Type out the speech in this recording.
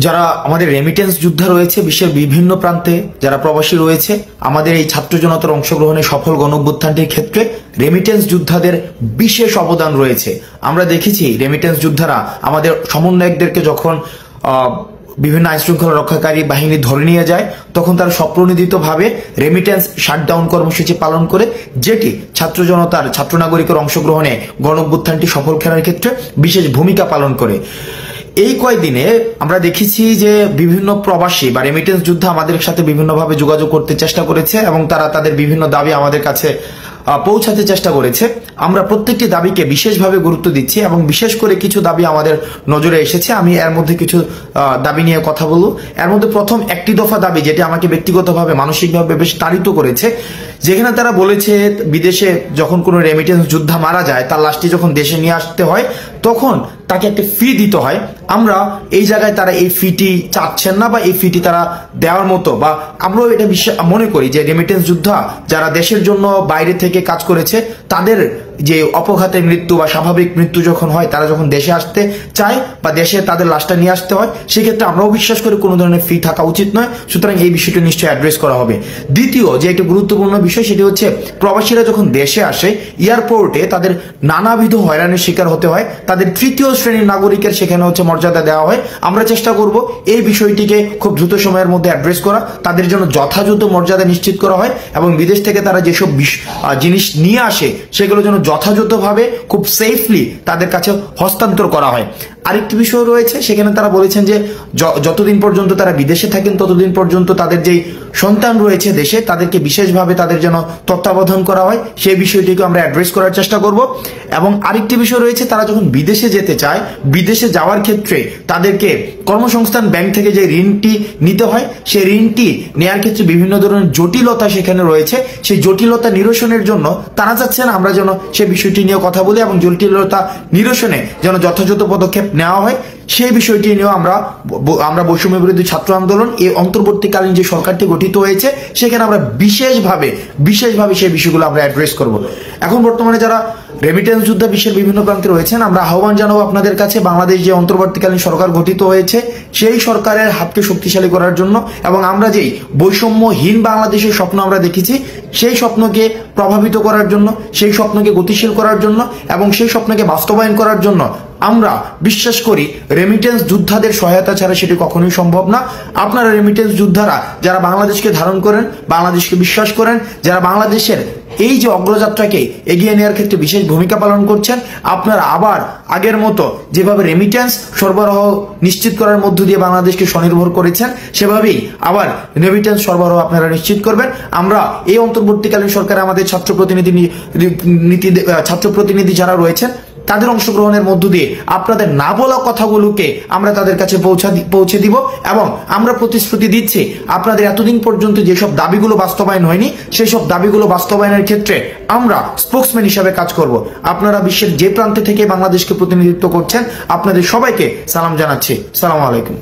যারা আমাদের রেমিটেন্স যোদ্ধা রয়েছে বিশ্বের বিভিন্ন প্রান্তে, যারা প্রবাসী রয়েছে, আমাদের এই ছাত্র জনতার অংশগ্রহণে সফল গণঅভ্যুত্থানটির ক্ষেত্রে রেমিটেন্স যোদ্ধাদের বিশেষ অবদান রয়েছে। আমরা দেখেছি রেমিটেন্স যোদ্ধারা আমাদের সমন্বয়কদেরকে যখন বিভিন্ন আইনশৃঙ্খলা রক্ষাকারী বাহিনী ধরে নিয়ে যায়, তখন তারা স্বপ্রণোদিতভাবে রেমিটেন্স শাটডাউন কর্মসূচি পালন করে, যেটি ছাত্র জনতার, ছাত্র নাগরিকের অংশগ্রহণে গণঅভ্যুত্থানটি সফল করার ক্ষেত্রে বিশেষ ভূমিকা পালন করে। এই কয়েকদিনে আমরা দেখেছি যে বিভিন্ন প্রবাসী বা রেমিটেন্স যোদ্ধা আমাদের সাথে বিভিন্নভাবে যোগাযোগ করতে চেষ্টা করেছে এবং তারা তাদের বিভিন্ন দাবি আমাদের কাছে পৌঁছাতে চেষ্টা করেছে। আমরা প্রত্যেকটি দাবিকে বিশেষভাবে গুরুত্ব দিচ্ছি এবং বিশেষ করে কিছু দাবি আমাদের নজরে এসেছে। আমি এর মধ্যে কিছু দাবি নিয়ে কথা বলবো। এর মধ্যে প্রথম একটি দফা দাবি, যেটি আমাকে ব্যক্তিগতভাবে মানসিকভাবে বেশ তাড়িত করেছে, যেখানে তারা বলেছে বিদেশে যখন কোনো রেমিটেন্স যোদ্ধা মারা যায়, তার লাশটি যখন দেশে নিয়ে আসতে হয় তখন তাকে একটা ফি দিতে হয়। আমরা এই জায়গায় তারা এই ফিটি চাচ্ছেন না বা এই ফিটি তারা দেওয়ার মতো, বা আমরাও এটা মনে করি যে রেমিটেন্স যোদ্ধা যারা দেশের জন্য বাইরে থেকে কাজ করেছে, তাদের যে অপঘাতে মৃত্যু বা স্বাভাবিক মৃত্যু যখন হয়, তারা যখন দেশে আসতে চায় বা দেশে তাদের লাশটা নিয়ে আসতে হয়, সেক্ষেত্রে আমরাও বিশ্বাস করি কোনো ধরনের ফি থাকা উচিত নয়। সুতরাং এই বিষয়টি নিশ্চয়ই অ্যাড্রেস করা হবে। দ্বিতীয় যে একটি গুরুত্বপূর্ণ বিষয়, সেটি হচ্ছে প্রবাসীরা যখন দেশে আসে, এয়ারপোর্টে তাদের নানাবিধ হয়রানির শিকার হতে হয়, তাদের তৃতীয় শ্রেণীর নাগরিকের সেখানে মর্যাদা দেওয়া হয়। আমরা চেষ্টা করব এই বিষয়টিকে খুব দ্রুত সময়ের মধ্যে অ্যাড্রেস করা, তাদের জন্য যথাযথ মর্যাদা নিশ্চিত করা হয় এবং বিদেশ থেকে তারা যেসব জিনিস নিয়ে আসে সেগুলো যেন যথাযথভাবে খুব সেফলি তাদের কাছে হস্তান্তর করা হয়। আরেকটি বিষয় রয়েছে, সেখানে তারা বলেছেন যে যতদিন পর্যন্ত তারা বিদেশে থাকেন ততদিন পর্যন্ত তাদের যেই সন্তান রয়েছে দেশে, তাদেরকে বিশেষভাবে তাদের যেন তত্ত্বাবধান করা হয়, সেই বিষয়টিকে আমরা অ্যাড্রেস করার চেষ্টা করব। এবং আরেকটি বিষয় রয়েছে, তারা যখন বিদেশে যেতে চায়, বিদেশে যাওয়ার ক্ষেত্রে তাদেরকে কর্মসংস্থান ব্যাংক থেকে যে ঋণটি নিতে হয়, সেই ঋণটি নেওয়ার ক্ষেত্রে বিভিন্ন ধরনের জটিলতা সেখানে রয়েছে। সেই জটিলতা নিরসনের জন্য তারা চাচ্ছেন আমরা যেন সেই বিষয়টি নিয়ে কথা বলি এবং জটিলতা নিরসনে যেন যথাযথ পদক্ষেপ নেওয়া হয়। সেই বিষয়টি নিয়েও আমরা বৈষম্য বিরোধী ছাত্র আন্দোলন, এই অন্তর্বর্তীকালীন যে সরকারটি গঠিত হয়েছে, সেখানে আমরা বিশেষভাবে সেই বিষয়গুলো আমরা অ্যাড্রেস করব। এখন বর্তমানে যারা রেমিটেন্স যোদ্ধা বিশ্বের বিভিন্ন প্রান্তে রয়েছেন, আমরা আহ্বান জানাবো আপনাদের কাছে, বাংলাদেশ যে অন্তর্বর্তীকালীন সরকার গঠিত হয়েছে, সেই সরকারের হাতকে শক্তিশালী করার জন্য এবং আমরা যেই বৈষম্যহীন বাংলাদেশের স্বপ্ন আমরা দেখেছি, সেই স্বপ্নকে প্রভাবিত করার জন্য, সেই স্বপ্নকে গতিশীল করার জন্য এবং সেই স্বপ্নকে বাস্তবায়ন করার জন্য আমরা বিশ্বাস করি রেমিটেন্স যোদ্ধাদের সহায়তা ছাড়া সেটি কখনোই সম্ভব না। আপনারা রেমিটেন্স যোদ্ধারা যারা বাংলাদেশকে ধারণ করেন, বাংলাদেশকে বিশ্বাস করেন, যারা বাংলাদেশের এই যে অগ্রযাত্রাকে এগিয়ে নেওয়ার ক্ষেত্রে বিশেষ ভূমিকা পালন করছেন, আপনারা আবার আগের মতো যেভাবে রেমিটেন্স সরবরাহ নিশ্চিত করার মধ্য দিয়ে বাংলাদেশকে স্বনির্ভর করেছেন, সেভাবেই আবার রেমিটেন্স সরবরাহ আপনারা নিশ্চিত করবেন। আমরা এই অন্তর্বর্তীকালীন সরকারে আমাদের ছাত্র প্রতিনিধি যারা রয়েছেন, তাদের অংশগ্রহণের মধ্য দিয়ে আপনাদের না বলা কথাগুলোকে আমরা তাদের কাছে পৌঁছে দিব এবং আমরা প্রতিশ্রুতি দিচ্ছি আপনাদের এতদিন পর্যন্ত যেসব দাবিগুলো বাস্তবায়ন হয়নি, সেই সব দাবিগুলো বাস্তবায়নের ক্ষেত্রে আমরা স্পোকসম্যান হিসাবে কাজ করব। আপনারা বিশ্বের যে প্রান্তে থেকে বাংলাদেশকে প্রতিনিধিত্ব করছেন, আপনাদের সবাইকে সালাম জানাচ্ছি। সালাম আলাইকুম।